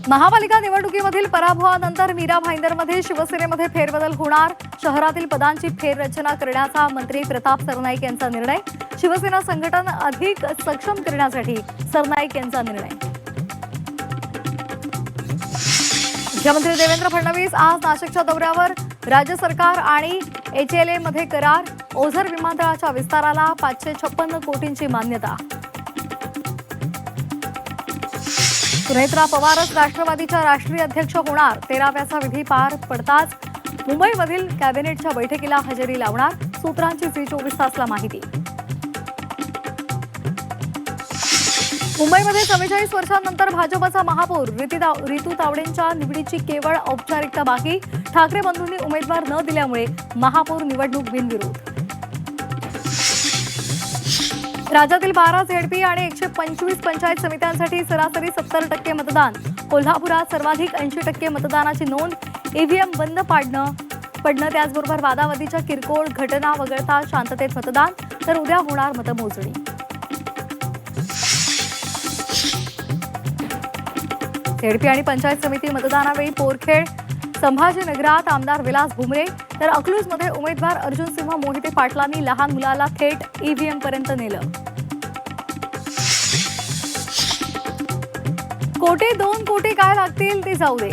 महापालिका निवडणुकीमधील पराभवानंतर मीरा भाईंदरमध्ये शिवसेनेमध्ये फेरबदल होणार. शहरातील पदांची फेररचना करण्याचा मंत्री प्रताप सरनाईक यांचा निर्णय. शिवसेना संघटन अधिक सक्षम करण्यासाठी सरनाईक यांचा निर्णय. मुख्यमंत्री देवेंद्र फडणवीस आज नाशिकच्या दौऱ्यावर. राज्य सरकार आणि HLA मध्ये करार. ओझर विमानतळाच्या विस्ताराला 556 कोटींची मान्यता. सुनेत्रा पवारच राष्ट्रवादीच्या राष्ट्रीय अध्यक्ष होणार. 13व्याचा विधी पार पडताच मुंबईमधील कॅबिनेटच्या बैठकीला हजेरी लावणार. सूत्रांची झी24 तासला माहिती. मुंबईमध्ये 44 वर्षांनंतर भाजपचा महापौर. रितू तावडेंच्या निवडीची केवळ औपचारिकता बाकी. ठाकरे बंधूंनी उमेदवार न दिल्यामुळे महापौर निवडणूक बिनविरोध. राज्यातील 12 ZP आणि 125 पंचायत समित्यांसाठी सरासरी 70% मतदान. कोल्हापुरात सर्वाधिक 80% मतदानाची नोंद. EVM बंद पडणं त्याचबरोबर वादावादीच्या किरकोळ घटना वगळता शांततेत मतदान. तर उद्या होणार मतमोजणी. ZP आणि पंचायत समिती मतदानावेळी पोरखेड. संभाजीनगरात आमदार विलास भुमरे तर अकलूजमध्ये उमेदवार अर्जुनसिंह मोहिते पाटलांनी लहान मुलाला थेट EVM पर्यंत नेलं. कोटी 2 कोटी काय लागतील ते जाऊ दे.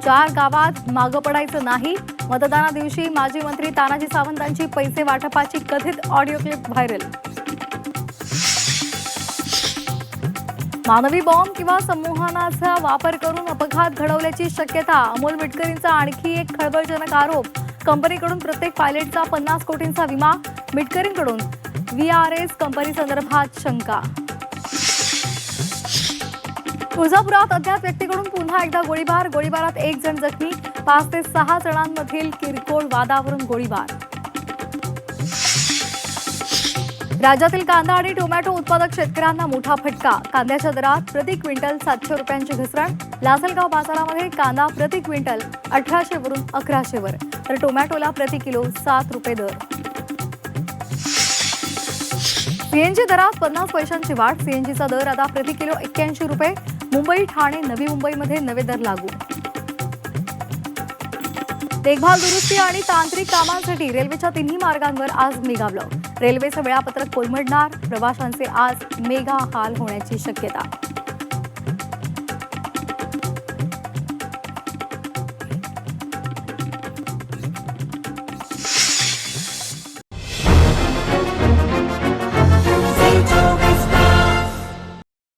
4 गावात मागं पडायचं नाही. मतदाना दिवशी माजी मंत्री तानाजी सावंतांची पैसे वाटपाची कथित ऑडिओ क्लिप व्हायरल. मानवी बॉम्ब किंवा संमोहनाचा वापर करून अपघात घडवल्याची शक्यता. अमोल मिटकरींचा आणखी एक खळबळजनक आरोप. कंपनीकडून प्रत्येक पायलटचा 50 कोटींचा विमा. मिटकरींकडून VRS कंपनीसंदर्भात शंका. तुळजापुरात अज्ञात व्यक्तीकडून पुन्हा एकदा गोळीबार. गोळीबारात 1 जण जखमी. 5 ते 6 जणांमधील किरकोळ वादावरून गोळीबार. राज्यातील कांदा आणि टोमॅटो उत्पादक शेतकऱ्यांना मोठा फटका. कांद्याच्या दरात प्रति क्विंटल 700 रुपयांची घसरण. लासलगाव बाजारामध्ये कांदा प्रति क्विंटल 1800 वरून 1100 वर तर टोमॅटोला प्रति किलो 7 रुपये दर. CNG दरात 50 पैशांची वाढ. CNGचा दर आता प्रति किलो 81 रुपये. मुंबई, ठाणे, नवी मुंबईमध्ये नवे दर लागू. देखभाल, दुरुस्ती आणि तांत्रिक कामांसाठी रेल्वेच्या 3ही मार्गांवर आज मेगा ब्लॉक. रेल्वेचं वेळापत्रक कोलमडणार. प्रवाशांचे आज मेगा हाल होण्याची शक्यता.